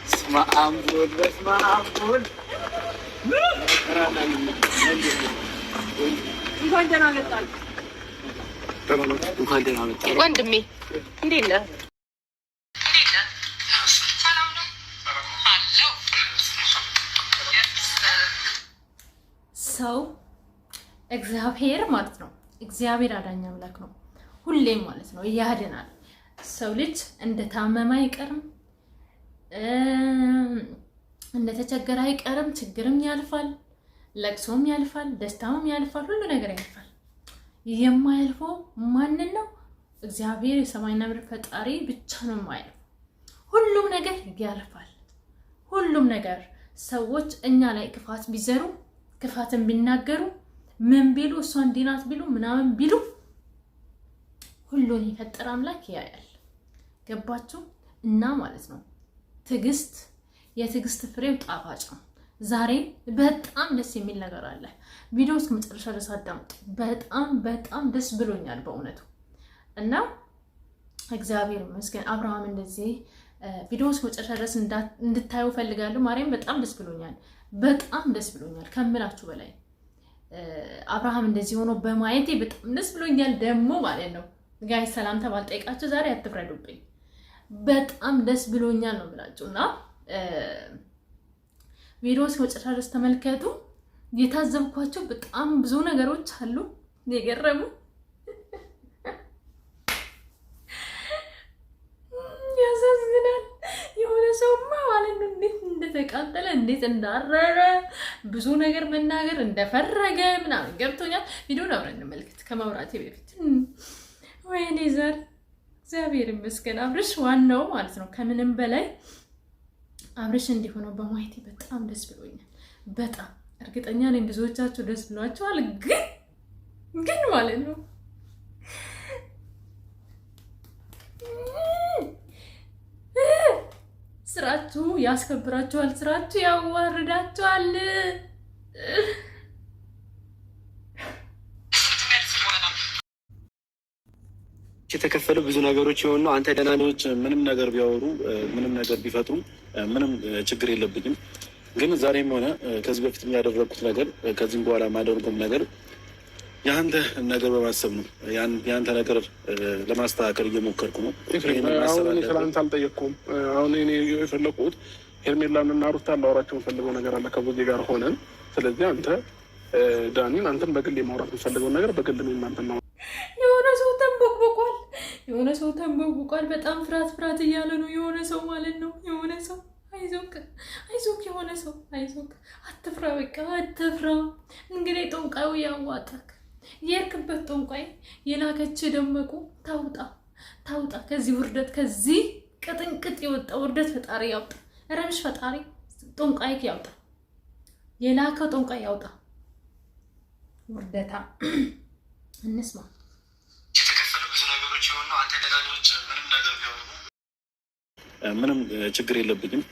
اسمع عمود اسمع عمود እንኳን ደህና መጣችሁ። እንኳን ደህና መጣችሁ ወንድሜ። እንዴት ነህ? ሰው እግዚአብሔር ማለት ነው። እግዚአብሔር አዳኝ አምላክ ነው ሁሌም ማለት ነው፣ ያድናል። ሰው ልጅ እንደታመመ አይቀርም፣ እንደተቸገረ አይቀርም። ችግርም ያልፋል፣ ለቅሶም ያልፋል፣ ደስታም ያልፋል፣ ሁሉ ነገር ያልፋል። የማያልፈው ማንን ነው? እግዚአብሔር የሰማይና ምድር ፈጣሪ ብቻ ነው የማያልፈው። ሁሉም ነገር ያልፋል። ሁሉም ነገር ሰዎች እኛ ላይ ክፋት ቢዘሩ፣ ክፋትን ቢናገሩ፣ ምን ቢሉ፣ እሷ እንዲህ ናት ቢሉ፣ ምናምን ቢሉ ሁሉን የፈጠረ አምላክ ያያል። ገባችሁ? እና ማለት ነው ትዕግስት፣ የትዕግስት ፍሬው ጣፋጭ ነው። ዛሬ በጣም ደስ የሚል ነገር አለ። ቪዲዮ እስከ መጨረሻ ድረስ አዳምጡ። በጣም ደስ ብሎኛል በእውነቱ እና እግዚአብሔር ይመስገን። አብርሃም እንደዚህ ቪዲዮ እስከ መጨረሻ ድረስ እንድታዩ ፈልጋለሁ። ማርያም በጣም ደስ ብሎኛል፣ በጣም ደስ ብሎኛል ከምላችሁ በላይ። አብርሃም እንደዚህ ሆኖ በማየቴ በጣም ደስ ብሎኛል ደግሞ ማለት ነው። ጋይ ሰላም ተባልጠይቃችሁ ዛሬ አትፍረዱብኝ። በጣም ደስ ብሎኛል ነው ብላችሁ እና ቪዲዮ እስከ መጨረሻ ድረስ ተመልከቱ። የታዘብኳቸው በጣም ብዙ ነገሮች አሉ የገረሙ። ያሳዝናል። የሆነ ሰውማ ማለት ነው እንዴት እንደተቃጠለ እንዴት እንዳረረ ብዙ ነገር መናገር እንደፈረገ ምናምን ገብቶኛል። ቪዲዮን አብረን እንመልከት ከማውራቴ በፊት። ወይኔ ዘር እግዚአብሔር ይመስገን። አብርሽ ዋናው ማለት ነው። ከምንም በላይ አብርሽ እንዲሆነው በማየቴ በጣም ደስ ብሎኛል። በጣም እርግጠኛ ነኝ ብዙዎቻችሁ ደስ ብሏችኋል። ግን ማለት ነው ስራችሁ ያስከብራችኋል፣ ስራችሁ ያዋርዳችኋል። የተከፈሉ ብዙ ነገሮች የሆኑ አንተ ደናኖች ምንም ነገር ቢያወሩ ምንም ነገር ቢፈጥሩ ምንም ችግር የለብኝም። ግን ዛሬም ሆነ ከዚህ በፊት ያደረግኩት ነገር ከዚህም በኋላ የማደርገውም ነገር የአንተ ነገር በማሰብ ነው። የአንተ ነገር ለማስተካከል እየሞከርኩ ነው። ስለአንተ አልጠየቅኩም። አሁን እኔ የፈለኩት ሄርሜላን እና ሩታን ላወራቸው የምፈልገው ነገር አለ ከቦዜ ጋር ሆነን። ስለዚህ አንተ ዳኒን አንተን በግል የማውራት የምፈልገው ነገር በግል ነው እናንተ ነው። የሆነ ሰው ተንበቡቋል። በጣም ፍርሃት እያለ ነው የሆነ ሰው ማለት ነው። የሆነ ሰው አይዞክ፣ የሆነ ሰው አይዞክ፣ አትፍራ፣ በቃ አትፍራ። እንግዲህ ጦንቃዩ ያዋጣክ የርክበት ጦንቃይ የላከች ደመቁ ታውጣ ከዚህ ውርደት፣ ከዚህ ቅጥንቅጥ የወጣ ውርደት ፈጣሪ ያውጣ። ረምሽ ፈጣሪ ጦንቃይክ ያውጣ፣ የላከው ጦንቃይ ያውጣ። ውርደታ እንስማ። ምንም ችግር የለብኝም።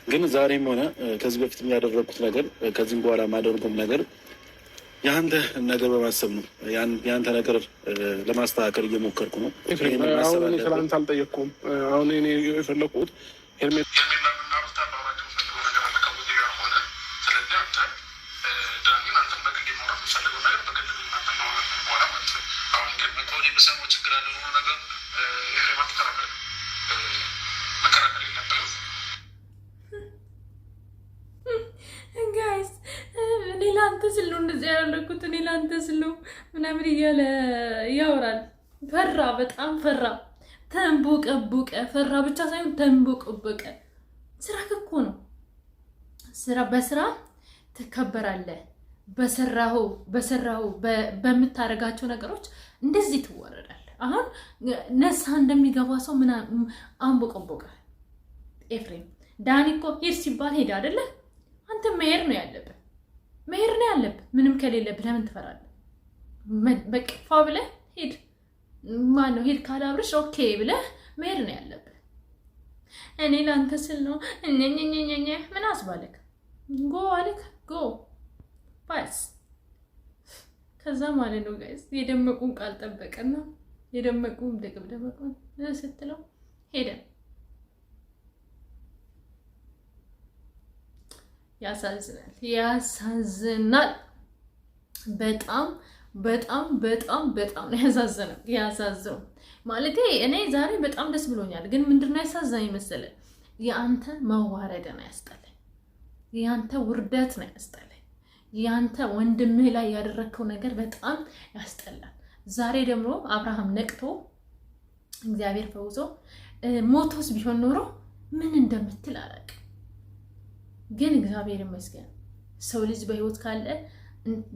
ግን ዛሬም ሆነ ከዚህ በፊት ያደረግኩት ነገር ከዚህም በኋላ የማደርገውም ነገር የአንተ ነገር በማሰብ ነው። የአንተ ነገር ለማስተካከል እየሞከርኩ ነው። አሁን ስለአንተ አልጠየቅኩም። አሁን እኔ የፈለኩት ላንተ ስለው እንደዚህ ያደረኩት እኔ ላንተ ስለው ምናምን እያለ ያወራል። ፈራ፣ በጣም ፈራ፣ ተንቦቀቦቀ። ፈራ ብቻ ሳይሆን ተንቦቀቦቀ። ስራ እኮ ነው። በስራ ትከበራለህ። በሰራው በምታረጋቸው ነገሮች እንደዚህ ትወረዳለህ። አሁን ነሳ እንደሚገባ ሰው ምናምን አንቦቀቦቀ። ኤፍሬም ዳኒ እኮ ሄድ ሲባል ሄድ አይደለ? አንተ መሄድ ነው ያለብህ። ምንም ከሌለብህ ለምን ትፈራለህ? በቅፋ ብለህ ሄድ። ማነው ሄድ ካላብርሽ ኦኬ ብለህ መሄድ ነው ያለብህ። እኔ ላንተ ስል ነው እኛኛኛኛ ምን አስባለክ? ጎ አለክ ጎ ባስ። ከዛ ማለት ነው ጋይስ የደመቁን ቃል ጠበቀና የደመቁ ደመቁ ስትለው ሄደ። ያሳዝናል። በጣም በጣም በጣም በጣም ነው ያሳዝነው ማለት እኔ ዛሬ በጣም ደስ ብሎኛል። ግን ምንድነው ያሳዘነኝ መሰለህ? የአንተ መዋረድ ነው ያስጠላኝ። የአንተ ውርደት ነው ያስጠላኝ። የአንተ ወንድምህ ላይ ያደረግከው ነገር በጣም ያስጠላል። ዛሬ ደግሞ አብርሃም ነቅቶ እግዚአብሔር ፈውሶ ሞቶስ ቢሆን ኖሮ ምን እንደምትል አላውቅም። ግን እግዚአብሔር ይመስገን ሰው ልጅ በህይወት ካለ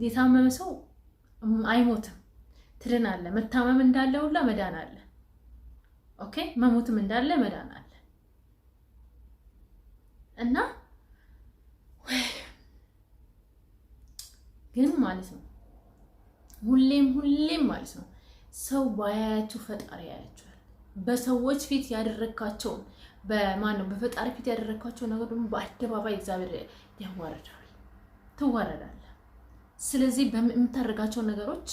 የታመመ ሰው አይሞትም፣ ትድናለህ። መታመም እንዳለ ሁላ መዳን አለ። ኦኬ፣ መሞትም እንዳለ መዳን አለ። እና ግን ማለት ነው ሁሌም ማለት ነው ሰው ባያያችሁ ፈጣሪ ያያችኋል። በሰዎች ፊት ያደረካቸውን በፈጣሪ ፊት ያደረካቸው ነገር ደግሞ በአደባባይ እግዚአብሔር ያዋርዳል፣ ትዋረዳለህ። ስለዚህ በምታደርጋቸው ነገሮች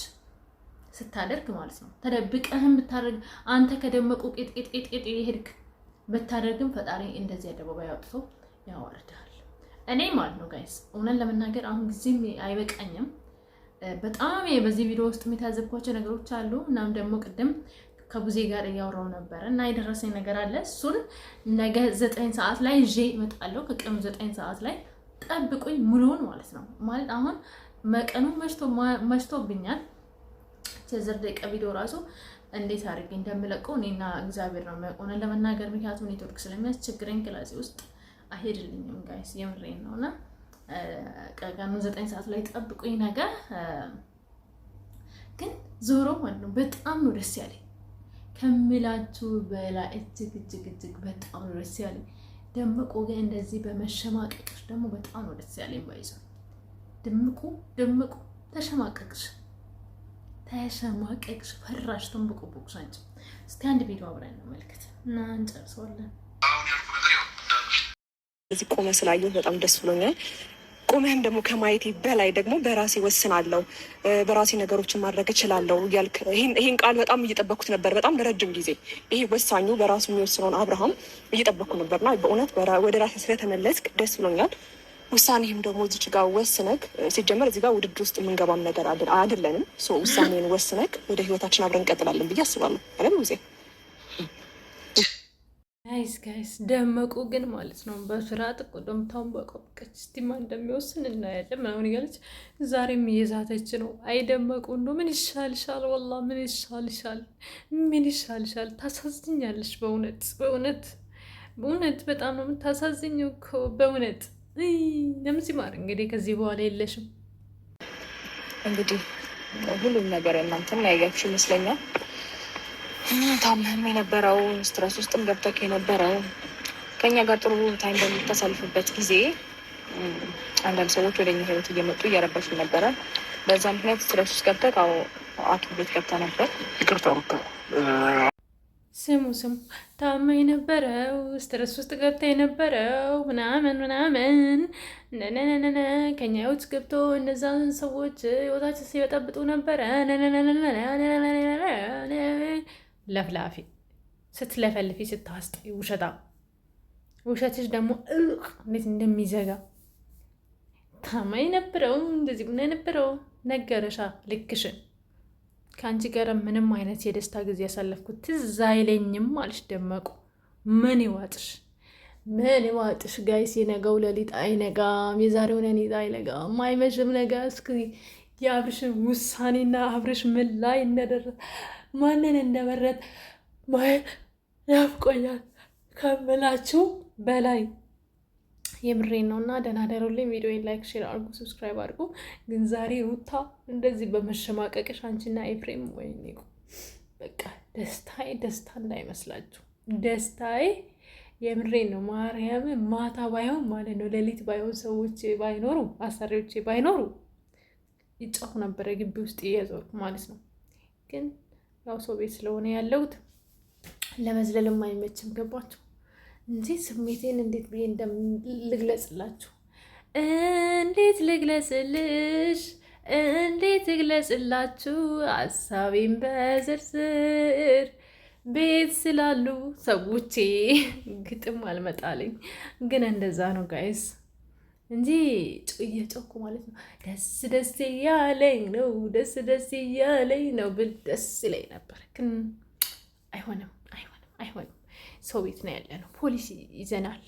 ስታደርግ ማለት ነው ተደብቀህም ብታደርግ አንተ ከደመቁ ቄጥ የሄድክ ብታደርግም ፈጣሪ እንደዚህ አደባባይ አውጥቶ ያዋርዳል። እኔ ማለት ነው ጋይስ እውነት ለመናገር አሁን ጊዜም አይበቃኝም። በጣም በዚህ ቪዲዮ ውስጥ የታዘብኳቸው ነገሮች አሉ። እናም ደግሞ ቅድም ከቡዜ ጋር እያወራው ነበር እና የደረሰኝ ነገር አለ። እሱን ነገ 9 ሰዓት ላይ ይዤ እመጣለሁ። ከቀኑ 9 ሰዓት ላይ ጠብቁኝ፣ ሙሉውን ማለት ነው። ማለት አሁን መቀኑ መሽቶብኛል። 10 ደቂቃ ቪዲዮ ራሱ እንዴት አድርጌ እንደምለቀው እኔና እግዚአብሔር ነው የሚያውቀው ለመናገር፣ ምክንያቱም ኔትወርክ ስለሚያስቸግረኝ ክላሴ ውስጥ አይሄድልኝም ጋይስ፣ የምሬን ነውና ቀኑ 9 ሰዓት ላይ ጠብቁኝ ነገ። ግን ዞሮ ማለት ነው በጣም ነው ደስ ያለኝ ከምላችሁ በላይ እጅግ በጣም ነው ደስ ያለኝ። ደምቁ ግን እንደዚህ በመሸማቀቅሽ ደግሞ በጣም ነው ደስ ያለኝ። ባይዘው ደምቁ ተሸማቀቅሽ፣ ፈራሽ፣ ተንበቆቦቅሽ አንቺ። እስቲ አንድ ቪዲዮ አብረን እንመልከት እና እንጨርሰዋለን። እዚህ ቆመ ስላየሁ በጣም ደስ ብሎኛል። ቆመህም ደግሞ ከማየቴ በላይ ደግሞ በራሴ ወስናለሁ፣ በራሴ ነገሮችን ማድረግ እችላለሁ እያልክ ይህን ቃል በጣም እየጠበኩት ነበር። በጣም ለረጅም ጊዜ ይሄ ወሳኙ በራሱ የሚወስነውን አብርሃም እየጠበኩ ነበርና በእውነት ወደ ራሴ ስለተመለስክ ደስ ብሎኛል። ውሳኔህም ደግሞ እዚች ጋር ወስነክ ሲጀመር እዚህ ጋር ውድድር ውስጥ የምንገባም ነገር አይደለንም። ውሳኔን ወስነክ ወደ ህይወታችን አብረን እንቀጥላለን ብዬ አስባለሁ። አለም ጊዜ ጋይስ ደመቁ ግን ማለት ነው በፍርሃት ቆዶምታውን በቆብቀች እስቲ ማን እንደሚወስን እናያለን ምናምን እያለች ዛሬም እየዛተች ነው። አይደመቁ እንደው ምን ይሻልሻል? ወላሂ ምን ይሻልሻል? ታሳዝኛለሽ። በእውነት በጣም ነው የምታሳዝኘው እኮ በእውነት። ነምዚ ማር እንግዲህ ከዚህ በኋላ የለሽም። እንግዲህ ሁሉም ነገር እናንተም ያያችሁ ይመስለኛል። ታመም የነበረው ስትረስ ውስጥም ገብተክ የነበረው ከኛ ጋር ጥሩ ታይም በምታሳልፍበት ጊዜ አንዳንድ ሰዎች ወደኛ ህይወት እየመጡ እያረበሹ ነበረ። በዛ ምክንያት ስትረስ ውስጥ ገብተክ ሐኪም ቤት ገብታ ነበር። ስሙ ታማ የነበረው ስትረስ ውስጥ ገብታ የነበረው ምናምን ከኛ ህይወት ገብቶ እነዛን ሰዎች ህይወታችን ሲበጠብጡ ነበረ። ለፍላፊ ስትለፈልፊ ስታስጥ ውሸትሽ ደግሞ እንዴት እንደሚዘጋ ታማ የነበረው እንደዚህ ቡና የነበረው ነገረሻ ልክሽን። ከአንቺ ጋር ምንም አይነት የደስታ ጊዜ ያሳለፍኩት ትዝ አይለኝም አልሽ ደመቁ። ምን ይዋጥሽ ጋይስ። የነገው ሌሊት አይነጋም፣ የዛሬው ሌሊት አይነጋም፣ አይመሽም ነገ። እስኪ የአብርሽን ውሳኔና አብርሽ ምን ላይ እንደደረሰ ማንን እንደመረጥ ማየት ያፍቆኛል ከምላችሁ በላይ የምሬን ነው። እና ደህና ደሩልኝ። ቪዲዮን ላይክ፣ ሼር አድርጉ፣ ሰብስክራይብ አድርጉ። ግን ዛሬ ሩታ እንደዚህ በመሸማቀቅሽ አንቺና ኤፍሬም ወይኔ በቃ ደስታ እንዳይመስላችሁ። ደስታዬ የምሬን ነው። ማርያም ማታ ባይሆን ማለት ነው ሌሊት ባይሆን ሰዎች ባይኖሩ አሰሪዎች ባይኖሩ ይጫሁ ነበረ ግቢ ውስጥ እየዞርኩ ማለት ነው። ግን ያው ሰው ቤት ስለሆነ ያለሁት ለመዝለልም አይመችም። ገባችሁ እንጂ ስሜቴን እንዴት ብዬ ልግለጽላችሁ? እንዴት ልግለጽልሽ? እንዴት ግለጽላችሁ ሀሳቤን በዝርዝር ቤት ስላሉ ሰዎቼ ግጥም አልመጣለኝ፣ ግን እንደዛ ነው ጋይስ እንጂ እየጮኩ ማለት ነው። ደስ ደስ እያለኝ ነው፣ ደስ ደስ እያለኝ ነው ብል ደስ ይለኝ ነበር፣ ግን አይሆንም። ሰው ቤት ነው ያለ ነው። ፖሊስ ይዘናል።